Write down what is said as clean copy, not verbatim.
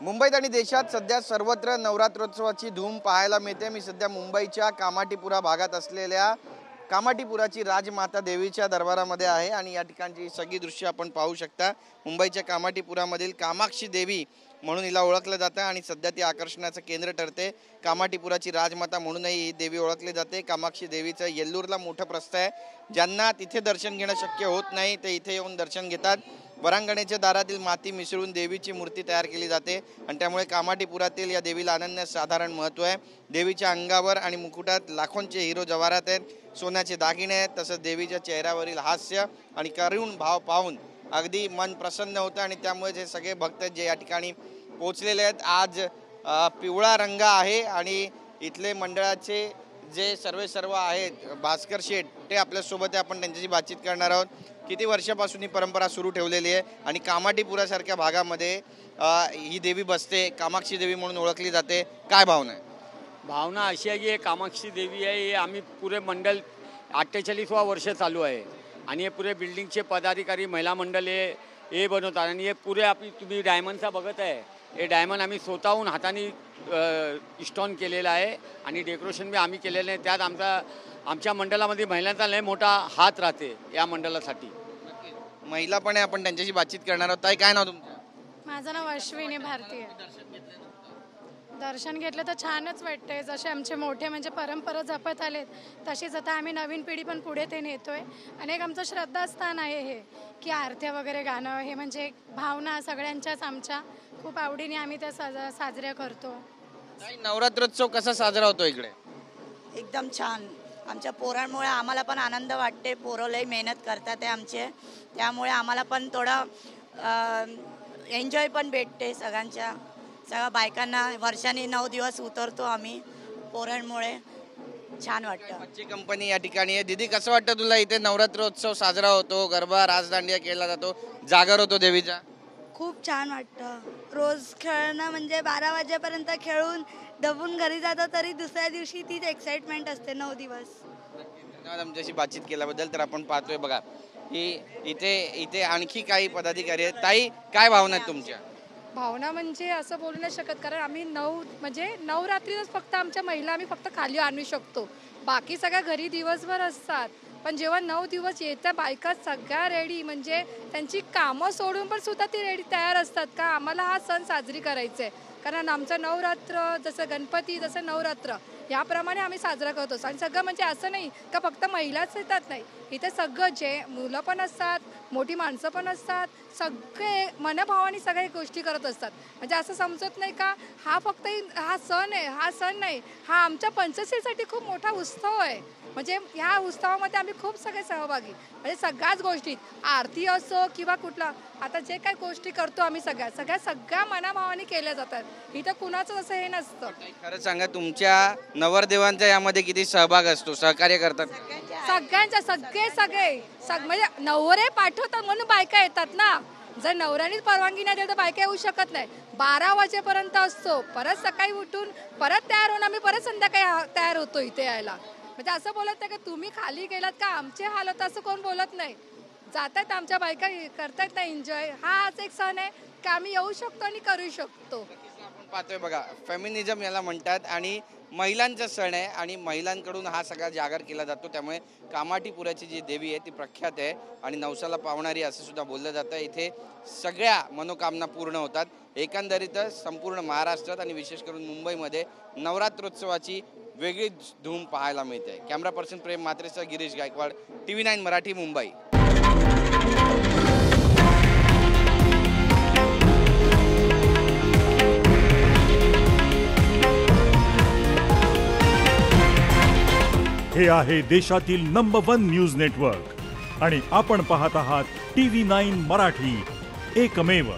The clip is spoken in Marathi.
मुंबईत आणि देशात सध्या सर्वत्र नवरात्रोत्सवाची धूम पाहायला मिळते। मी सध्या मुंबईच्या कामाठीपुरा भागात असलेल्या कामाठीपुराची राजमाता देवीच्या दरबारामध्ये आहे आणि या ठिकाणची सगळी दृश्य आपण पाहू शकता। मुंबईच्या कामाठीपुरामधील कामाक्षी देवी म्हणून हिला ओळखलं जातं आणि सध्या ती आकर्षणाचं केंद्र ठरते। कामाठीपुराची राजमाता म्हणूनही ही देवी ओळखली जाते। कामाक्षी देवीचं येल्लूरला मोठं प्रस्थ आहे। ज्यांना तिथे दर्शन घेणं शक्य होत नाही ते इथे येऊन दर्शन घेतात। वरांगणेच्या दारातील माती मिसळून देवीची मूर्ती तयार केली जाते आणि त्यामुळे कामाठीपुरातील या देवीला अनन्यसाधारण महत्त्व आहे। देवीच्या अंगावर आणि मुकुटात लाखोंचे हिरो जवाहरात आहेत, सोन्याचे दागिने आहेत। तसंच देवीच्या चेहऱ्यावरील हास्य आणि करुण भाव पाहून अगदी मन प्रसन्न होतं आणि त्यामुळे जे सगळे भक्त जे या ठिकाणी पोहोचलेले आहेत। आज पिवळा रंग आहे आणि इथले मंडळाचे जे सर्व आहेत भास्कर शेठ ते आपल्यासोबत आहे। आपण त्यांच्याशी बातचीत करणार आहोत। किती वर्षापासून ही परंपरा सुरू ठेवलेली आहे आणि कामाठीपुरासारख्या भागामध्ये ही देवी बसते, कामाक्षी देवी म्हणून ओळखली जाते, काय भावना आहे? भावना अशी आहे की कामाक्षी देवी आहे, हे आम्ही पुरे मंडळ 48वा वर्ष चालू आहे आणि हे पुरे बिल्डिंगचे पदाधिकारी महिला मंडळ हे बनवतात आणि हे पुरे आपली तुम्ही डायमंडचा बघत आहे, हे डायमंड आम्ही स्वतःहून हाताने इन्स्टॉल केलेलं आहे आणि डेकोरेशन बी आम्ही केलेलं आहे। त्यात आमच्या मंडळामध्ये महिलांचा लय मोठा हात राहते या मंडळासाठी। महिला पण आहे, आपण त्यांच्याशी बातचीत करणार आहोत। ताई, काय नाव तुमचं? माझं नाव अश्विनी भारतीय। दर्शन घेतलं तर छानच वाटतंय। जसे आमचे मोठे म्हणजे परंपरा जपत आलेत तशीच आता आम्ही नवीन पिढी पण पुढे ते नेतोय आणि एक आमचं श्रद्धास्थान आहे हे की आरत्या वगैरे गाणं हे म्हणजे भावना सगळ्यांच्याच आमच्या खूप आवडीने आम्ही त्या साजऱ्या करतो। नवरात्रोत्सव कसा साजरा होतो इकडे? एकदम छान। आमच्या पोरांमुळे आम्हाला पण आनंद वाटते। पोरं लई मेहनत करतात आहे आमचे, त्यामुळे आम्हाला पण थोडं एन्जॉय पण भेटते। सगळ्या बायकांना वर्षाने 9 दिवस उतरतो आम्ही, पोरांमुळे छान वाटतं। मच्छी कंपनी या ठिकाणी आहे। दीदी, कसं वाटतं तुला? इथे नवरात्रोत्सव साजरा होतो, गरबा राजदांडिया केला जातो, जागर होतो देवीचा। खूप छान वाटतं। रोज खेळणं म्हणजे 12 वाजेपर्यंत खेळून दबून घरी जातो तरी दुसऱ्या दिवशी तीच एक्साइटमेंट असते 9 दिवस। धन्यवाद आमच्याशी बातचीत केल्याबद्दल। तर आपण पाहतोय बघा की इथे आणखी काही पदाधिकारी आहेत। ताई, काय भावना आहेत तुमच्या? भावना म्हणजे असं बोलू नाही शकत कारण आम्ही नवरात्रीच फक्त आमच्या महिला आम्ही फक्त खाली आणू शकतो, बाकी सगळ्या घरी दिवसभर असतात। पण जेव्हा 9 दिवस येत्या बायका सगळ्या रेडी म्हणजे त्यांची कामं सोडून पण सुद्धा ती रेडी तयार असतात का आम्हाला हा सण साजरी करायचा आहे। कारण आमचं नवरात्र जसं गणपती जसं नवरात्र याप्रमाणे आम्ही साजरा करतो आणि सगळं म्हणजे असं नाही का फक्त महिलाच येतात, नाही, इथे सगळं जे मुलं पण असतात, मोठी माणसं पण असतात, सगळे मनभावाने सगळ्या गोष्टी करत असतात। म्हणजे असं समजत नाही का हा फक्त हा सण आहे, हा सण नाही, हा आमच्या पंचशीलसाठी खूप मोठा उत्सव आहे। म्हणजे ह्या उत्सवामध्ये आम्ही खूप सगळे सहभागी म्हणजे सगळ्याच गोष्टीत आरती असो किंवा कुठला आता जे काही गोष्टी करतो आम्ही सगळ्या मनाभावाने केल्या जातात। इथं कुणाचं असं हे नसतं। खरं सांगा, तुमच्या नवरदेवांचा यामध्ये किती सहभाग असतो, सहकार्य करतात? सगळ्यांच्या सगळे म्हणजे नवरे पाठवतात म्हणून बायका येतात ना। जर नवऱ्यानेच परवानगी नाही दिली तर बायका येऊ शकत नाही। 12 वाजेपर्यंत असतो, परत सकाळी उठून परत तयार होऊन आम्ही परत संध्याकाळी तयार होतो इथे यायला। म्हणजे असं बोलत नाही का तुम्ही खाली गेलात का आमचे हाल होतं असं कोण बोलत नाही। जातात आमच्या बायका करतात ना एन्जॉय। हा आज एक सण आहे की आम्ही येऊ शकतो आणि करू शकतो। आपण पाहतोय बघा, फेमिनिझम याला म्हणतात आणि महिलांचा सण आहे आणि महिलांकडून हा सगळा जागर केला जातो। त्यामुळे कामाठीपुराची जी देवी आहे ती प्रख्यात आहे आणि नवसाला पावणारी असं सुद्धा बोललं जातं। इथे सगळ्या मनोकामना पूर्ण होतात। एकंदरीतच संपूर्ण महाराष्ट्रात आणि विशेष करून मुंबईमध्ये नवरात्रोत्सवाची वेगळी धूम पाहायला मिळते। कॅमेरा पर्सन प्रेम मात्रेसह गिरीश गायकवाड, TV9 मराठी, मुंबई। हे आहे देशातील नंबर 1 न्यूज नेटवर्क आणि आपण पाहत आहात TV9 मराठी, एकमेव।